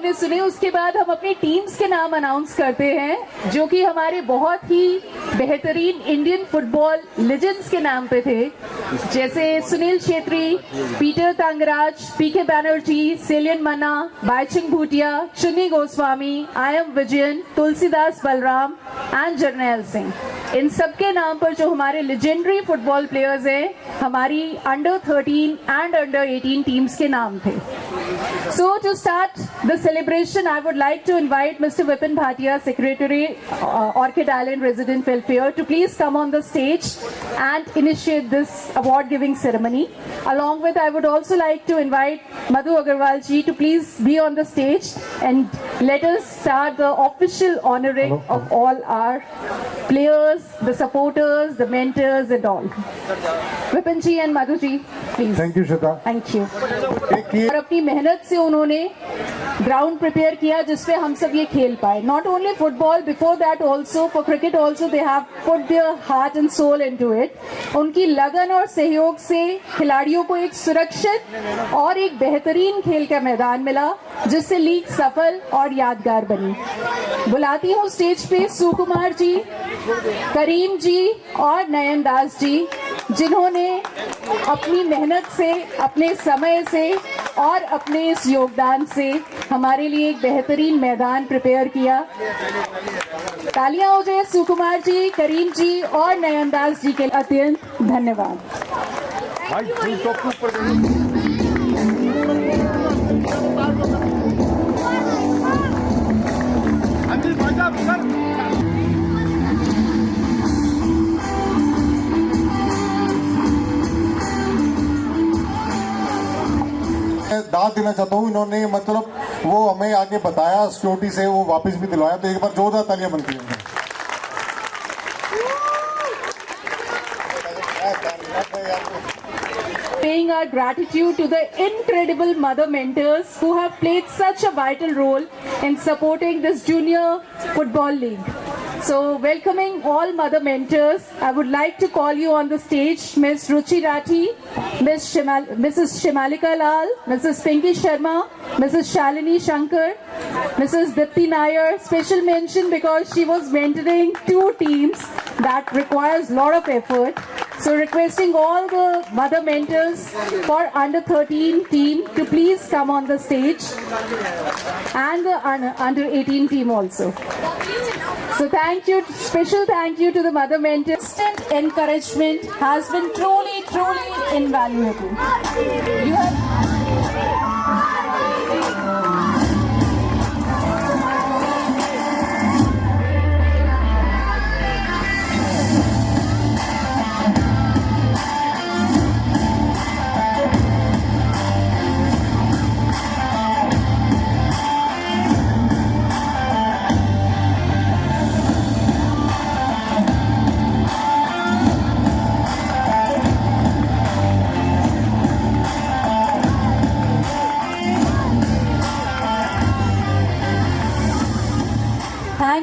आपने सुने, उसके बाद हम अपनी टीम्स के नाम अनाउंस करते हैं जो कि हमारे बहुत ही बेहतरीन इंडियन फुटबॉल लेजेंड्स के नाम पे थे, जैसे सुनील छेत्री, पीटर तांगराज, पीके बैनर्जी, सेलियन मन्ना, बाईचुंग भूटिया, चुन्नी गोस्वामी, आई.एम. विजयन, तुलसीदास बलराम एंड जर्नैल सिंह। इन सबके नाम पर जो हमारे लेजेंडरी फुटबॉल प्लेयर्स हैं, हमारी अंडर 13 एंड अंडर 18 टीम्स के नाम थे। So to start the celebration, I would like to invite Mr. Vipin Bhatia, Secretary, Orchid Island Resident Welfare, to please come on the stage and initiate this award-giving ceremony. Along with, I would also like to invite Madhu Agarwal ji to please be on the stage and let us start the official honoring of all our players, the supporters, the mentors and all. Vipin ji and Madhu ji, please. Thank you, Shweta. Thank you. और अपनी मेहनत से उन्होंने ground prepare किया जिसपे हम सब ये खेल पाए। Not only football, before that also for cricket also they have put their heart and soul into it. उनकी लगन और सहयोग से खिलाड़ियों को एक सुरक्षित और एक बेहतरीन खेल का मैदान मिला, जिससे लीग सफल और यादगार बनी। बुलाती हूँ स्टेज पे सुकुमार जी, करीम जी और नयन दास जी, जिन्होंने अपनी मेहनत से, अपने समय से और अपने इस योगदान से हमारे लिए एक बेहतरीन मैदान प्रिपेयर किया। तालियां हो जाए सुकुमार जी, करीम जी और नयन दास जी के अत्यंत धन्यवाद। दाद देना चाहता हूँ, इन्होंने मतलब वो हमें आगे बताया, सिक्योरिटी से वो वापस भी दिलवाया, तो एक बार जोरदार तालियां बनती हैं। Paying our gratitude to the incredible mother mentors who have played such a vital role in supporting this junior football league. So, welcoming all mother mentors, I would like to call you on the stage Ms. Ruchi Rathi, Mrs. Shimalika Lal, Mrs. Pinky Sharma, Mrs. Shalini Shankar, Mrs. Dipti Nair. Special mention because she was mentoring two teams that requires a lot of effort. So requesting all the mother mentors for under 13 team to please come on the stage, and the under 18 team also. So thank you, special thank you to the mother mentors. Constant encouragement has been truly invaluable.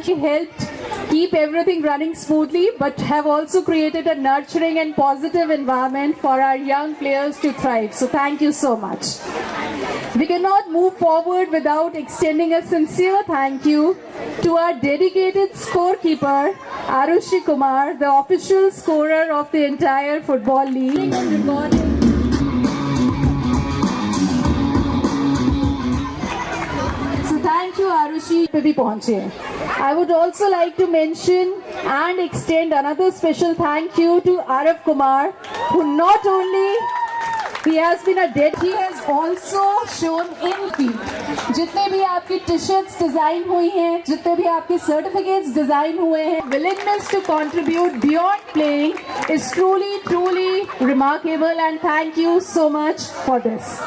You have helped keep everything running smoothly, but have also created a nurturing and positive environment for our young players to thrive. So thank you so much. We cannot move forward without extending a sincere thank you to our dedicated scorekeeper, Arushi Kumar, the official scorer of the entire football league. Thank you, Arushi, पे भी पहुंचे। I would also like to mention and extend another special thank you to Arif Kumar, who not only he has been a dead, he has also shown in जितने भी आपकी T-shirts design हुई हैं, जितने भी आपके सर्टिफिकेट्स डिजाइन हुए हैं, willingness to contribute beyond playing is truly remarkable, and thank you so much for this.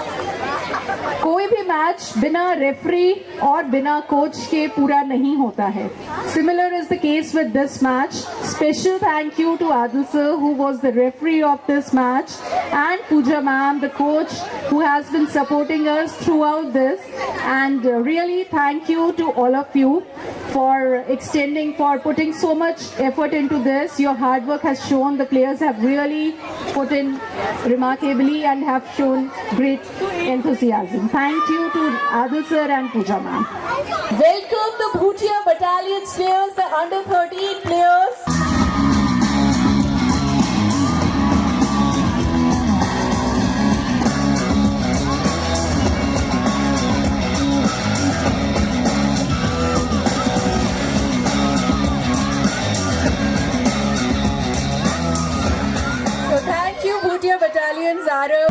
कोई भी मैच बिना रेफरी और बिना कोच के पूरा नहीं होता है. Similar is the case with this match. Special thank you to Adil sir, who was the referee of this match, and Pooja ma'am, the coach, who has been supporting us throughout this. And really thank you to all of you for extending, for putting so much effort into this. Your hard work has shown. The players have really put in remarkably and have shown great enthusiasm. Thank you to Adil sir and Pooja ma'am. Welcome the Bhutia Battalion's players, the under 13 players. So thank you Bhutia Battalion, Zara.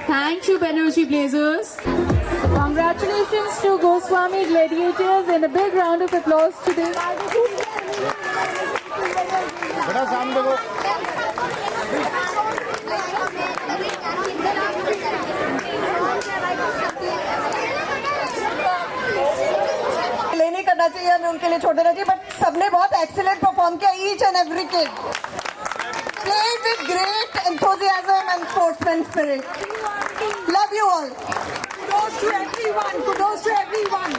Thank you Banerjee Blazers. Congratulations to Goswami Gladiators and a big round of applause to them. बेटा सामने देखो नहीं करना चाहिए, हमें उनके लिए छोड़ देना चाहिए, बट सबने बहुत एक्सीलेंट परफॉर्म किया, each and every kid played with great enthusiasm and sportsman spirit. Love you all. Kudos to everyone. Kudos to everyone.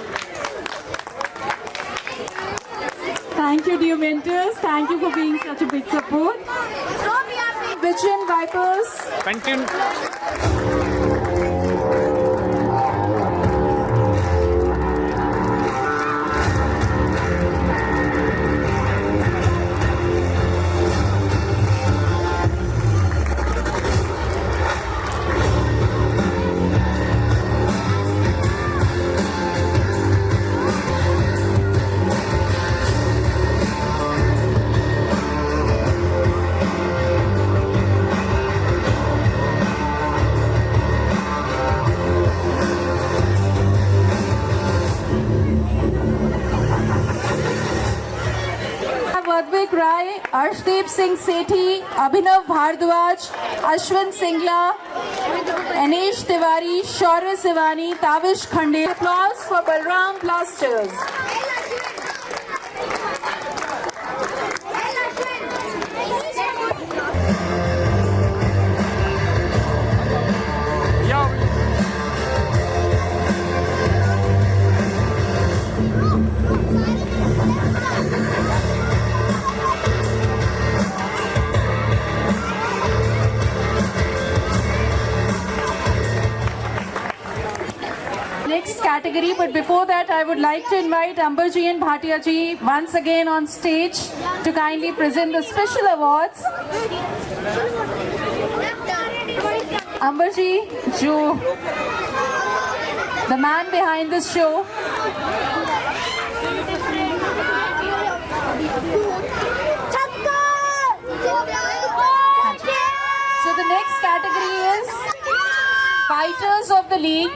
Thank you, dear mentors. Thank you for being such a big support. Vision Vipers. Vadvik Rai, Arshdeep Singh Sethi, Abhinav Bhardwaj, Ashwin Singla, Anish Tiwari, Shaurya Sivani, Tavish Khande. Applause for Balram Blasters. Next category, but before that I would like to invite Amberji and Bhatia ji once again on stage to kindly present the special awards. Amberji, the man behind this show. So the next category is Fighters of the League.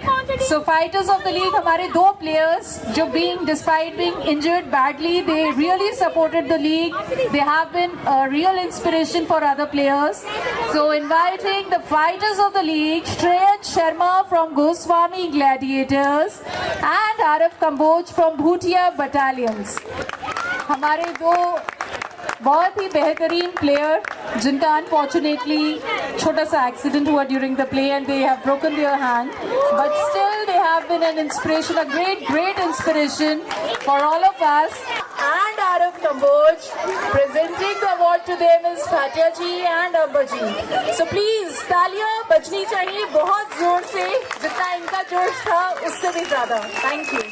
So Fighters of the League, हमारे दो players जो despite being injured badly, they really supported the league. They have been a real inspiration for other players. So inviting the Fighters of the League, Shreyas Sharma from Goswami Gladiators and Arif Kamboj from Bhutia Battalions. हमारे दो बहुत ही बेहतरीन player जिनका unfortunately छोटा सा accident हुआ during the play and they have broken their hand, but still they have been an inspiration, a great inspiration for all of us. And Arif Kamboj, presenting the award to them is Bhatia ji and Amber ji. So please तालियां बजनी चाहिए बहुत जोर से, जितना इनका जोश था उससे भी ज्यादा. Thank you.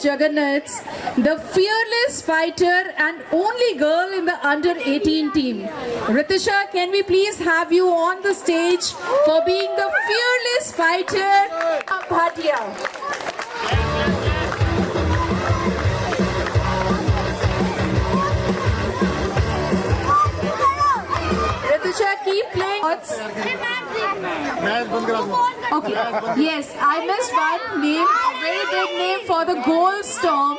Jagannaths, the fearless fighter and only girl in the under 18 team. Ritisha, can we please have you on the stage for being the fearless fighter of Bhatia? Ritisha, keep playing. Okay. Yes, I missed one name, a very big name for the goal storm.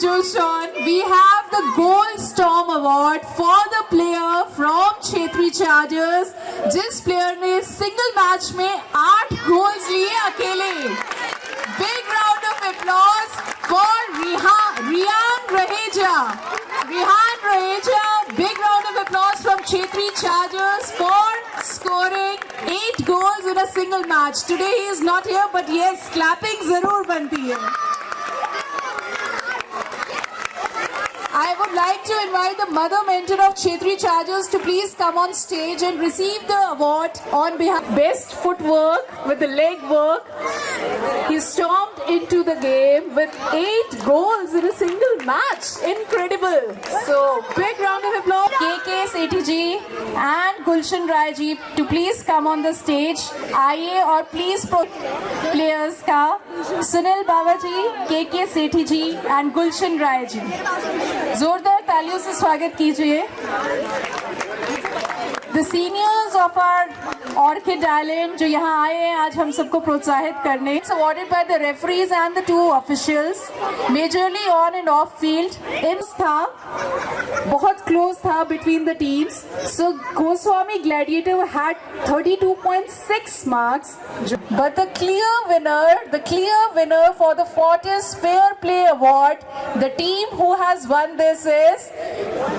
Joshan, we have the Gold Storm Award for the player from Chetri Chargers. जिस player ने single match में 8 goals लिए अकेले. Big round of applause for Riyan Raheja. Rihan Raheja, big round of applause from Chetri Chargers for scoring 8 goals in a single match. Today he is not here, but yes, clapping जरूर बनती है. I would like to invite the mother mentor of Chetri Chargers to please come on stage and receive the award on behalf. Best footwork with the leg work. He stormed into the game with 8 goals in a single match. Incredible. So, big round of applause. KK Sethi ji and Gulshan Rai ji to please come on the stage. आइए और please players का Sunil Baba ji, KK Sethi ji and Gulshan Rai ji. जोरदार तालियों से स्वागत कीजिए. The seniors of our Orchid Island जो यहाँ आए हैं आज हम सबको प्रोत्साहित करने. It's awarded by the referees and the 2 officials, majorly on and off field. ins था बहुत close था between the teams. So Goswami Gladiator had 32.6 marks, but the clear winner for the Fortis Fair Play Award, the team who has won this is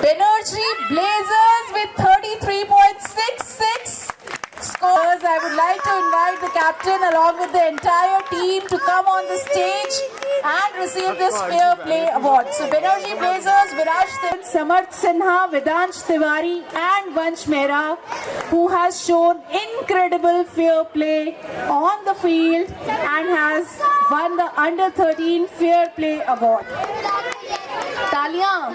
Banerjee Blazers with 33.66 scores. I would like to invite the captain along with the entire team to come on the stage and receive this Fair Play Award. So Banerjee Blazers, Viraj Tin, Samarth Sinha, Vedansh Tiwari and Vansh Mehra, who has shown incredible fair play on the field and has won the Under 13 Fair Play Award. तालियां.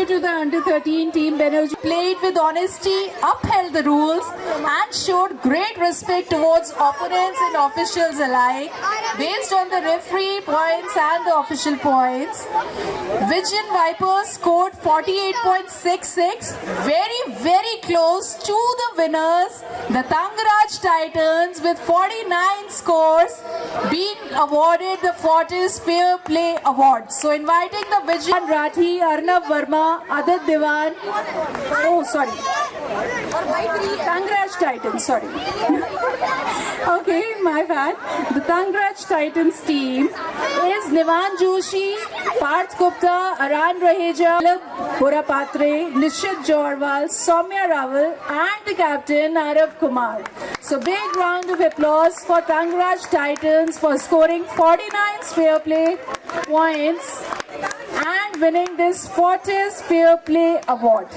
To the Under 13 team, Banerjee played with honesty, upheld the rules and showed great respect towards opponents and officials alike based on the referee points and the official points. Vision Vipers scored 48.66, very close to the winners, the Tangaraj Titans, with 49 scores, being awarded the Fortis Fair Play Award. So inviting the Vision Rathi, Arnav Verma, Adat Diwan, Tangraj Titans, sorry. Okay, my bad. The Tangraj Titans team is Nivan Joshi, Parth Gupta, Aran Raheja, Pura Patre, Nishit Jorwal, Soumya Raval and the captain Arav Kumar. So big round of applause for Tangraj Titans for scoring 49 fair play points and winning this Fortis Fair Play Award.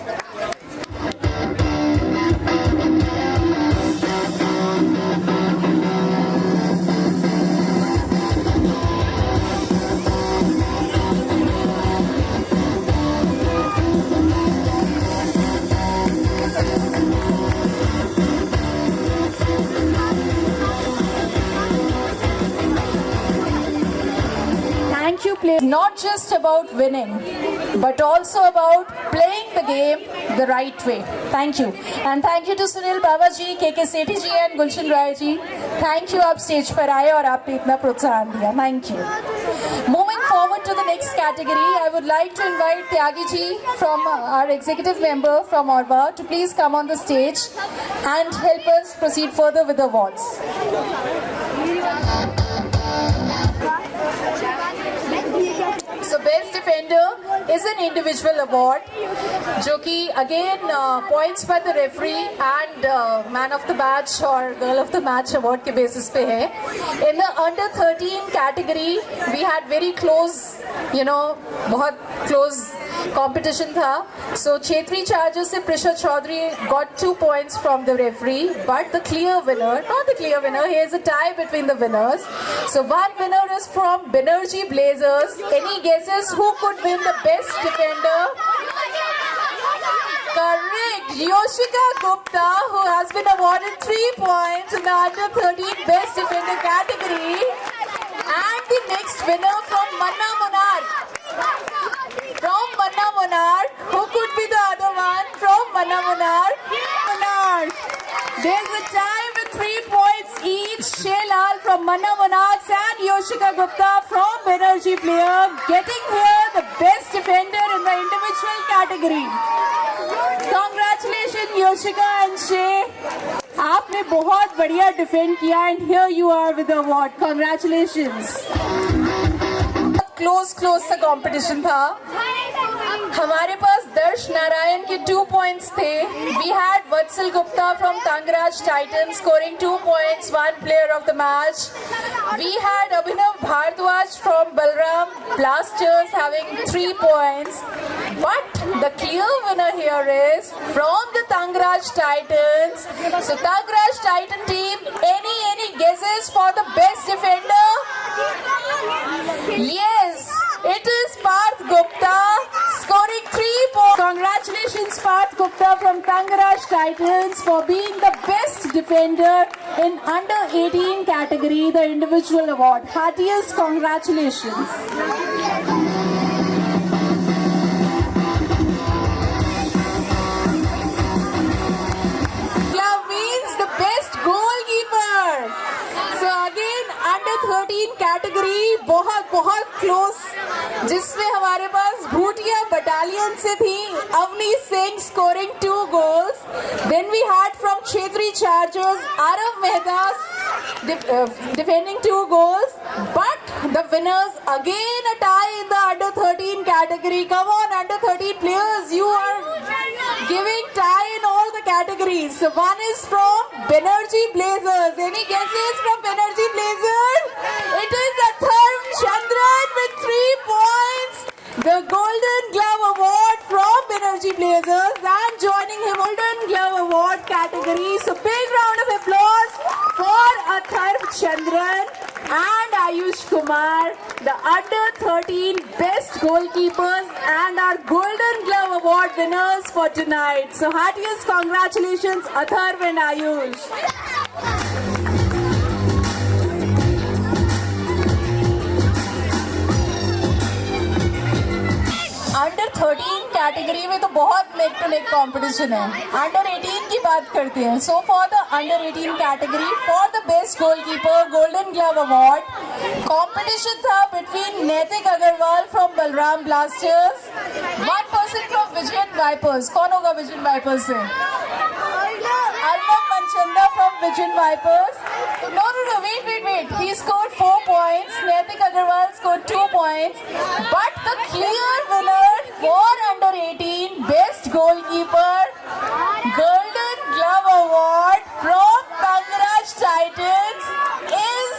Thank you, players. Not just about winning, but also about playing the game the right way. Thank you. And thank you to Sunil Baba ji, KK Sethi ji and Gulshan Rai ji. Thank you आप stage पर आए और आपने इतना प्रोत्साहन दिया. Thank you. Moving forward to the next category, I would like to invite Tyagi ji from our executive member from Orva to please come on the stage and help us proceed further with the awards. So best defender is an individual award, जो कि again points by the referee and man of the match और girl of the match award के basis पे है. In the under 13 category, we had very close, बहुत close competition था. So Chetri Chargers से Prisha Chaudhary got 2 points from the referee, but the clear winner, not the clear winner, here's a tie between the winners. So one winner is from Banerjee Blazers. Any guesses who could win the best defender? Correct, Yoshika Gupta, who has been awarded 3 points in the under 13 best defender category. And the next winner from Manna Monarch. From Manna Monarch, who could be the other one from Manna Monarch? Monarch. There's a tie with 3 points each. Shailal from Manna Monarchs and Yoshika Gupta from Banerjee Player getting here the best defender in the individual category. Congratulations Yoshika and Shay. आपने बहुत बढ़िया defend किया and here you are with the award. Congratulations. Close सा competition था. हमारे पास दर्श नारायण के 2 points थे. We had Vatsal Gupta from Tangraj Titans scoring 2 points, 1 player of the match. We had Abhinav Bhardwaj from Balram Blasters having 3 points. But the clear winner here is from the Tangraj Titans. So Tangraj Titan team, any guesses for the best defender? Yes, it is Parth Gupta scoring 3 points. Congratulations Parth Gupta from Tangraj Titans for being the best defender in under 18 category, the individual award. Heartiest congratulations. So again under 13 category बहुत close, जिसमें हमारे पास Bhutia battalion से थी Avani Singh scoring 2 goals. Then we had from Chetri Chargers Arav Mehta defending 2 goals. But the winners again a tie in the under 13 category. Come on under 13 players, you are giving tie in all the categories. So one is from Banerjee Blazers. Any guesses from Banerjee Blazers? It is Atharv Chandran with 3 points. The Golden Glove Award from Banerjee Blazers, and joining him Golden Glove Award category. So big round of applause for Atharv Chandran and Ayush Kumar, the under 13 best goalkeepers and our Golden Glove Award winners for tonight. So heartiest congratulations Atharv and Ayush. Under 13 category में तो बहुत neck to neck competition है. Under 18 की बात करते हैं. So for the under 18 category for the best goalkeeper golden glove award competition था between Naitik Agarwal from Balram Blasters, 1% from Vijayan Vipers. कौन होगा विजयन वाइपर्स से? Arnab Manchanda from Vision Vipers. No, wait. He scored 4 points. Naitik Agarwal scored 2 points. But the clear winner for under 18 best goalkeeper Golden Glove Award from Tangraj Titans is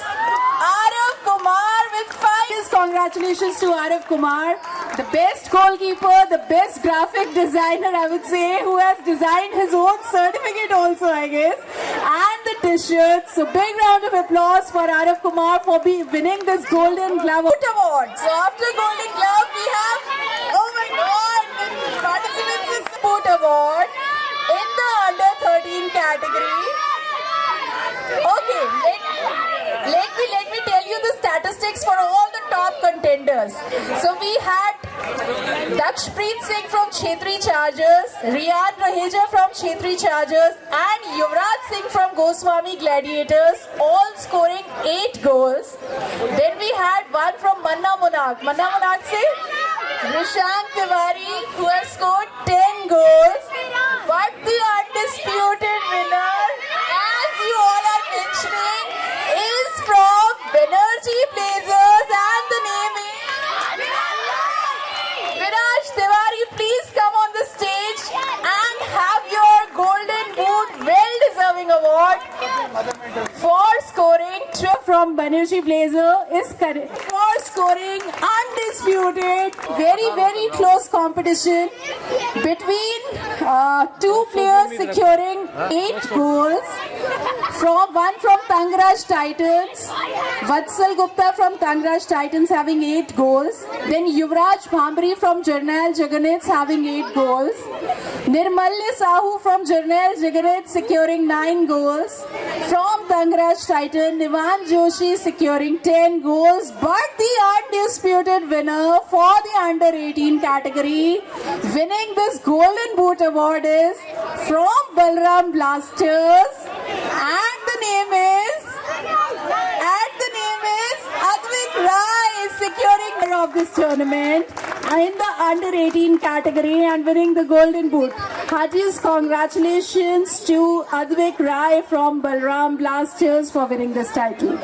Arav Kumar with 5. Congratulations to Arav Kumar, the best goalkeeper, the best graphic designer, I would say, who has designed his own certificate also, I guess, and the t-shirts. So big round of applause for Arav Kumar for winning this Golden Glove Award. So after Golden Glove, we have, oh my God, participants in the Boot Award in the under 13 category. Okay, let me tell you the statistics for all the top contenders. So we had Dakshpreet Singh from Chetri Chargers, Riyan Raheja from Chetri Chargers, and Yuvraj Singh from Goswami Gladiators, all scoring 8 goals. Then we had one from Manna Monarch se Rishank Tiwari, who has scored 10 goals. But the undisputed winner, as you all are mentioning, is from Banerjee Blazers, and the name is Viraj Energy Blazer is for scoring undisputed, very close competition between two players securing 8 goals. One from Tangraj Titans, Vatsal Gupta from Tangraj Titans having 8 goals. Then Yuvraj Bhambri from Jarnail Jagannath having 8 goals. Nirmalya Sahu from Jarnail Jagannath securing 9 goals. From Tangraj Titan, Nivan Joshi securing 10 goals. But the undisputed winner for the under 18 category, winning this Golden Boot award is from Balram Blasters. And the name is Advik Rai, is securing of this tournament in the under 18 category and winning the Golden Boot. Heartiest congratulations to Advik Rai from Balram Blasters for winning this title.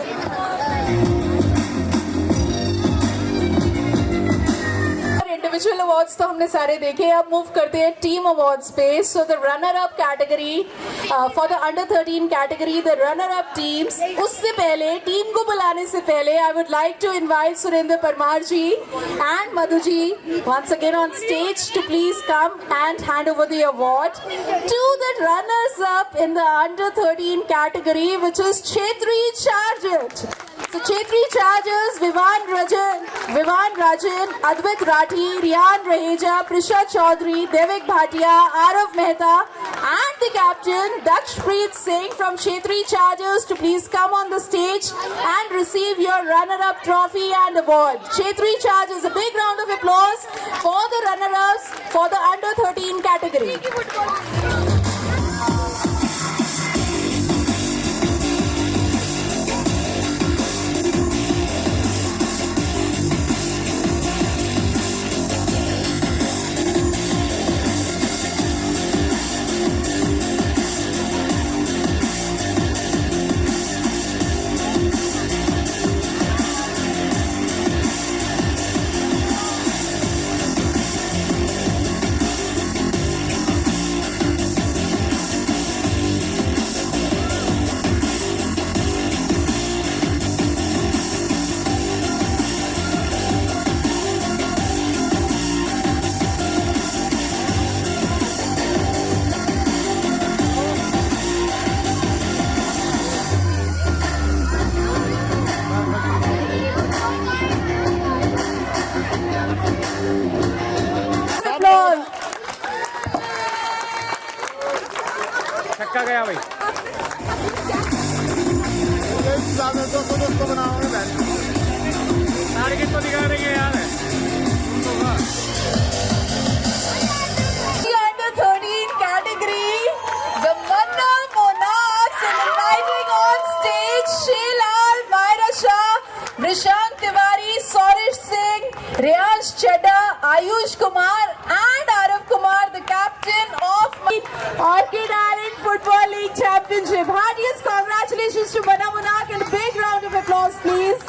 Individual awards तो हमने सारे देखे. अब move करते हैं team awards पे. So the runner up category for the under 13 category, the runner up teams. उससे पहले, टीम को बुलाने से पहले, I would like to invite Surendra Parmar ji and Madhu ji once again on stage to please come and hand over the award to the runners up in the under 13 category, which is Chetri Chargers. So Chetri Chargers, Vivan Rajan, Advik Rathi, Riyan Raheja, Prisha Chaudhary, Devik Bhatia, Arav Mehta, and the captain Dakshpreet Singh from Chetri Chargers to please come on the stage and receive your runner-up trophy and award. Chetri Chargers, a big round of applause for the runner-ups for the under 13 category. छक्का गया भाई. Target तो दिखा रही है यार. Under 13 category, the Manna Monarchs are inviting on stage Sheilal, Myra Shah, Rishank Tiwari, Saurish Singh, Riyash Chadda, Ayush Kumar, and Arav Kumar, the captain of Orchid Island Football League Championship. Heartiest congratulations to Manna Monarch and a big round of applause, please.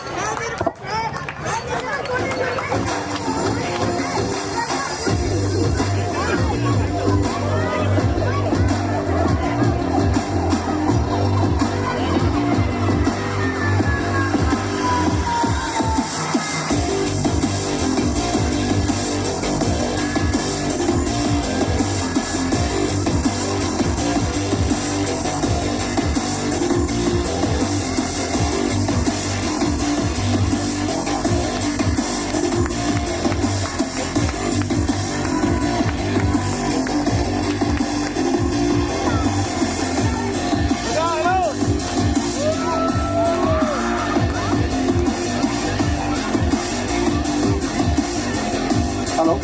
Hello,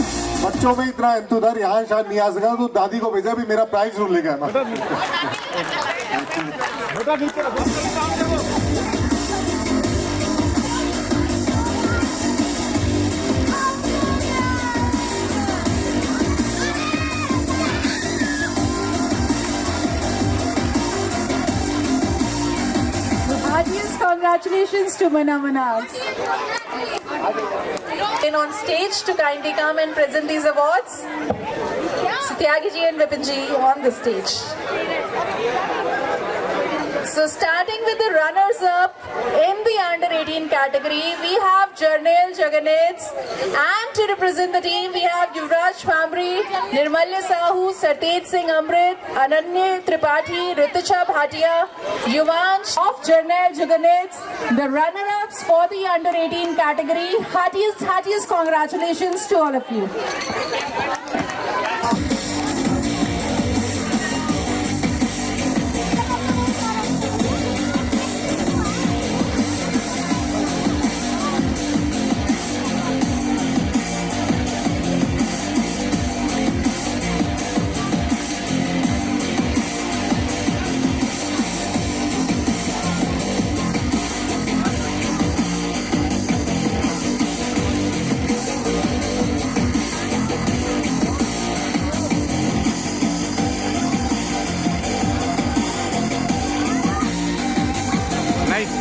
बच्चों में इतना इंतजार यहाँ शायद नहीं आ सका तो दादी को भेजा भी मेरा प्राइज जरूर लेके आना. Heartiest congratulations to Manna Monarchs. And on stage to kindly come and present these awards, Satyagi ji and Vipin ji on the stage. So starting with the runners-up in the under-18 category, we have Jarnail Jagannath, and to represent the team, we have Yuvraj Phambri, Nirmalya Sahu, Satej Singh Amrit, Ananya Tripathi, Rituja Bhatia, Yuvansh of Jarnail Jagannath, the runner-ups for the under-18 category. Heartiest congratulations to all of you. Nice.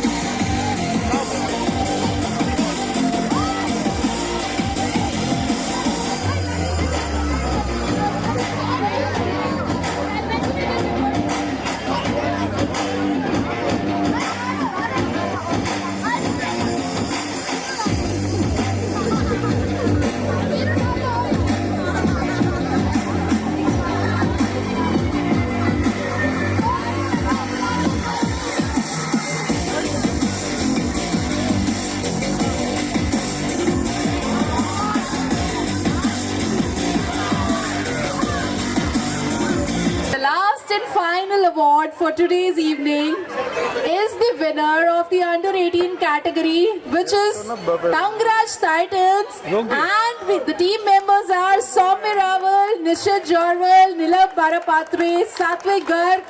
The last and final award for today's evening is the winner of the under-18 category, which is Tangraj Titans, and the team members are Soumya Rawal, Nishit Jorwal, Nilab Barapatre, Satvik Garg,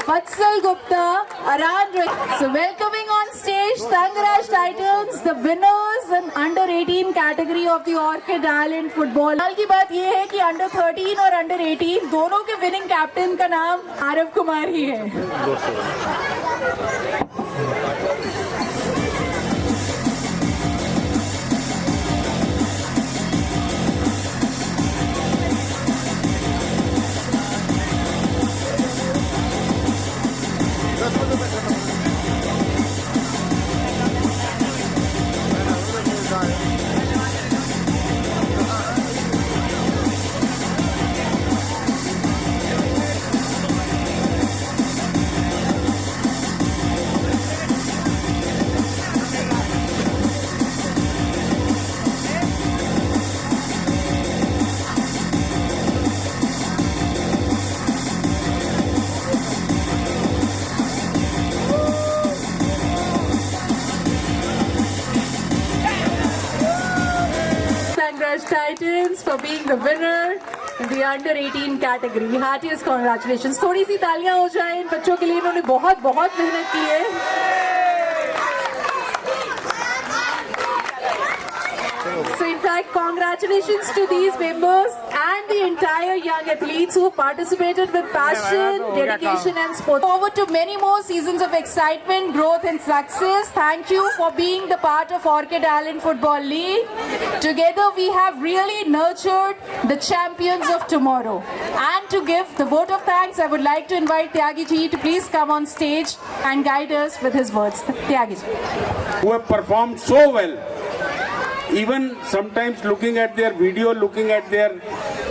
Vatsal Gupta, Aran Ray. So welcoming on stage Tangraj Titans, the winners in under-18 category of the Orchid Island football. कमाल की बात ये है कि under 13 और under 18 दोनों के winning captain का नाम आरव कुमार ही है. Tangraj Titans for being the winner in the under-18 category. Heartiest congratulations. थोड़ी सी तालियां हो जाएं इन बच्चों के लिए, इन्होंने बहुत मेहनत की है. So in fact, congratulations to these members and the entire young athletes who participated with passion, dedication and sport. Forward to many more seasons of excitement, growth and success. Thank you for being the part of Orchid Island Football League. Together we have really nurtured the champions of tomorrow. And to give the vote of thanks, I would like to invite Tyagi ji to please come on stage and guide us with his words. Tyagi ji. Who have performed so well. Even sometimes looking at their video, looking at their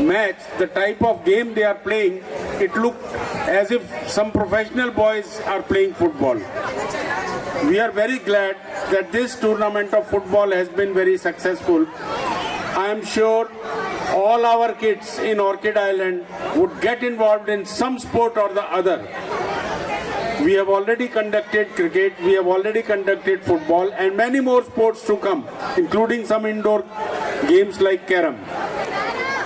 match, the type of game they are playing, it looked as if some professional boys are playing football. We are very glad that this tournament of football has been very successful. I am sure all our kids in Orchid Island would get involved in some sport or the other. We have already conducted cricket, we have already conducted football and many more sports to come, including some indoor games like Carom.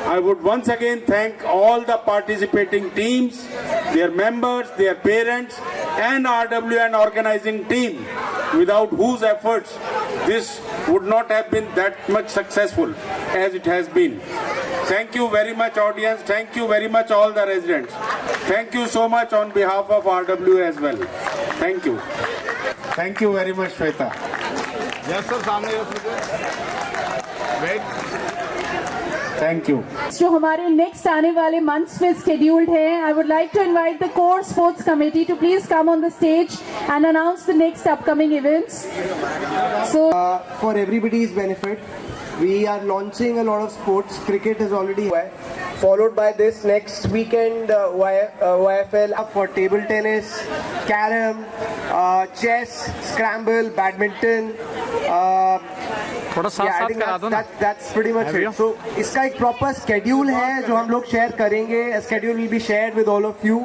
I would once again thank all the participating teams, their members, their parents and RWN organizing team, without whose efforts this would not have been that much successful as it has been. Thank you very much audience, thank you very much all the residents. Thank you so much on behalf of RW as well. Thank you. Thank you very much, Shweta. Yes, sir. सामने wait Thank you. जो हमारे next आने वाले months में scheduled है, I would like to invite the core sports committee to please come on the stage and announce the next upcoming events. So For everybody's benefit, we are launching a lot of sports. Cricket is already followed by this next weekend YFL for table tennis, carom, chess, scramble, badminton. थोड़ा साफ I साफ think करा दो ना. that's pretty much There you it. So इसका एक proper schedule है जो हम लोग share करेंगे. A schedule will be shared with all of you.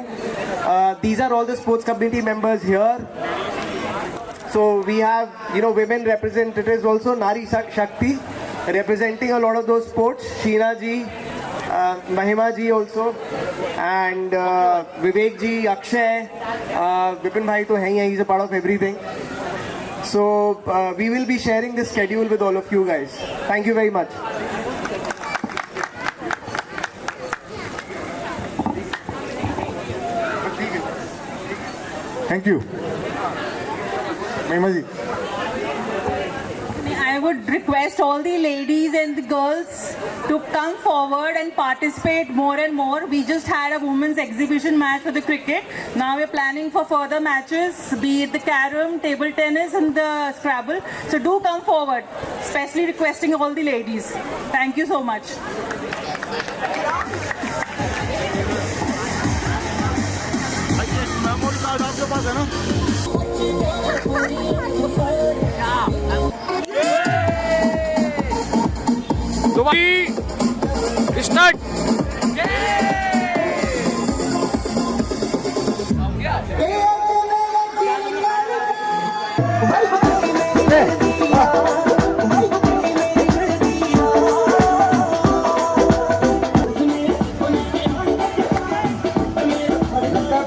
These are all the sports committee members here. So we have, women representatives also, Nari Shakti, representing a lot of those sports. Sheena ji, Mahima ji also, and Vivek ji, Akshay, Vipin bhai to hai hi, he's a part of everything. So we will be sharing this schedule with all of you guys. Thank you very much. Thank you. महिमा जी. I would request all the ladies and the girls to come forward and participate more and more. We just had a women's exhibition match for the cricket. Now we're planning for further matches, be it the carom, table tennis and the Scrabble. So do come forward, especially requesting all the ladies. Thank you so much. Memory card आपके पास है ना? Start.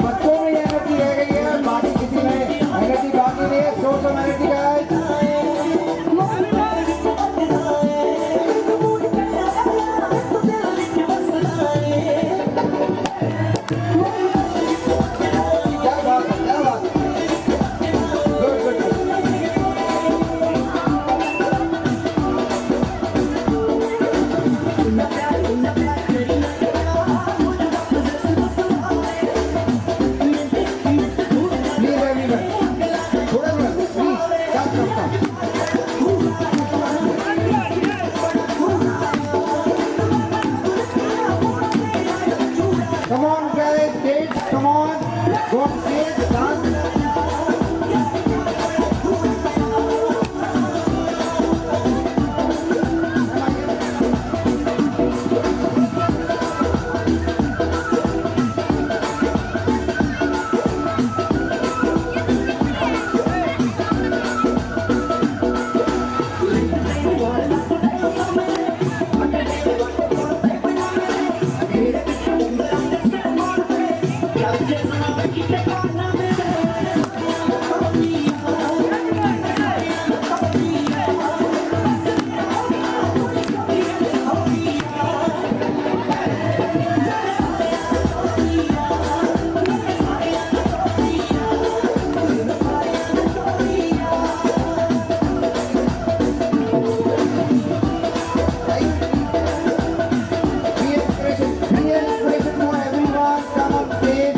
बच्चों में energy रह गई है, बाकी किसी में एनर्जी बाकी नहीं है. Show some energy guys. क्या बात है, क्या बात है. Good good good. Please everyone, थोड़ा सा please stop. Come on guys, kids, come on, go on stage, dance. Be inspiration for everyone. Come on stage.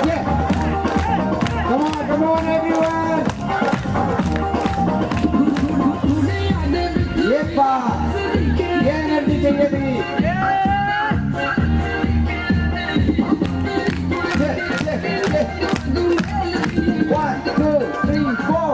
Yeah. Come on everyone. ये बात, ये एनर्जी चाहिए थी. One, two, three, four.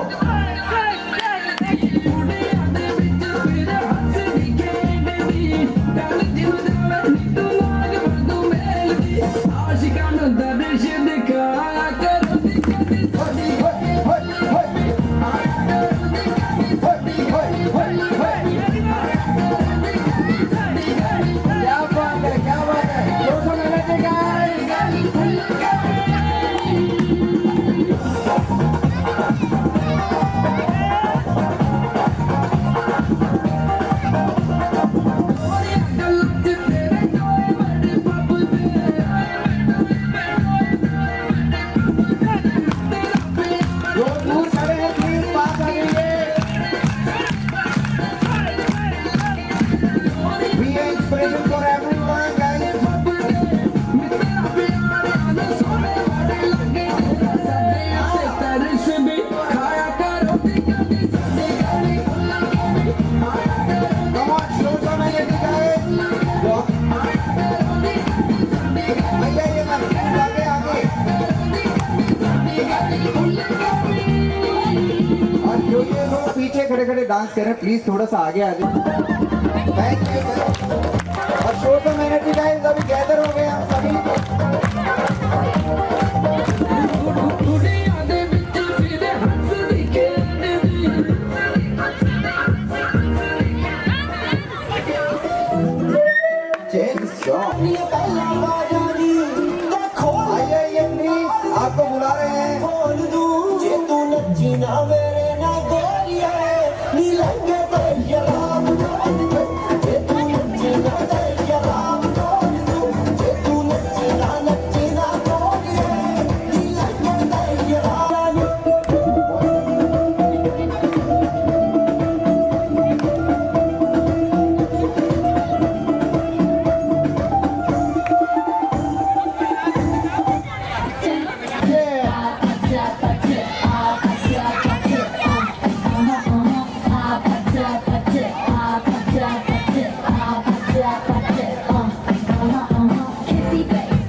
जो ये लोग पीछे खड़े खड़े डांस कर रहे हैं प्लीज थोड़ा सा आगे आ जाए। Thank you sir. और शो सम एनर्जी गाइस, अभी गैदर हो गए हम सभी। आइए प्लीज, आपको बुला रहे हैं।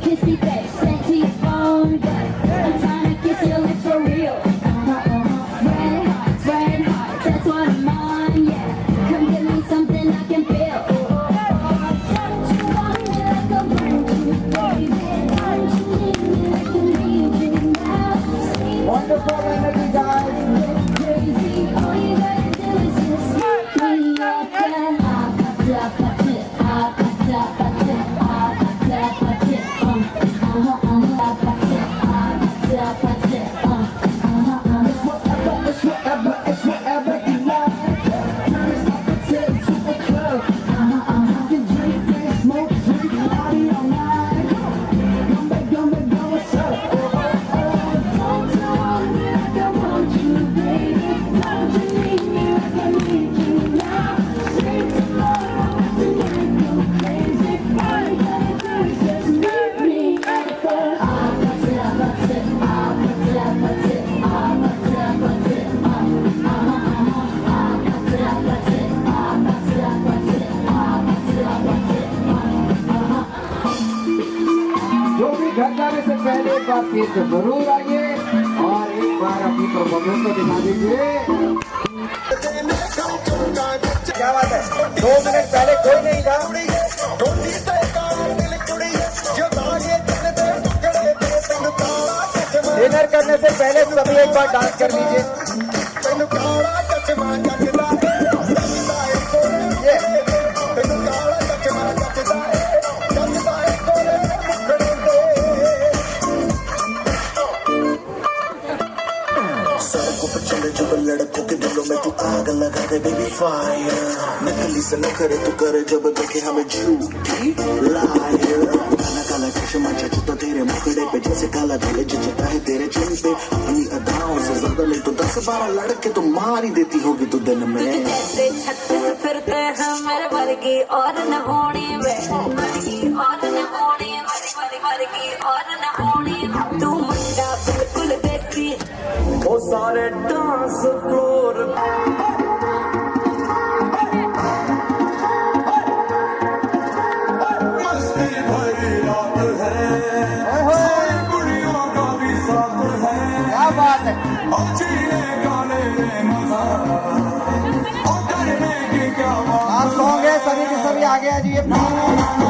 Kissy face, sent to your phone, but I'm trying to kiss your lips for real. Red hearts, that's what I'm on, yeah. Come give me something I can feel. Don't you want me like a virgin, baby? Don't you need me like a legion now? Wonderful energy guys. Crazy, all you gotta do is just meet me up there. जो भी घर जाने से पहले एक बार फिर से जरूर आइए और एक बार अपनी परफॉर्मेंस को दिखा दीजिए। क्या बात है, 2 मिनट पहले कोई नहीं था। डिनर करने से पहले सभी एक बार डांस कर लीजिए। लड़कों के दिलों में तू आग लगा दे बेबी फायर, नकली से न करे तू करे जब देखे हमें झूठी लायर। काला काला चश्मा जचता तेरे मुखड़े पे जैसे काला धले जचता है तेरे चिन पे। अपनी अदाओं से ज्यादा ले तो 10-12 लड़के तो मार ही देती होगी तू दिन में। जैसे छत से फिरते हैं मेरे वर्गी और न होनी वे, वर्गी और न होनी, वर्गी और न होनी। तू मुंडा बिल्कुल देसी, वो सारे डांस फ्लोर मस्ती भरी रात है, कुड़ियों का भी साथ है। क्या बात है, और जीने का ले मजा, और डरने की क्या बात। आप सॉन्ग है, सभी के सभी आगे आ जाइए। क्या बात है।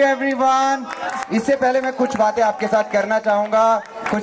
एवरीवन। इससे पहले मैं कुछ बातें आपके साथ करना चाहूंगा।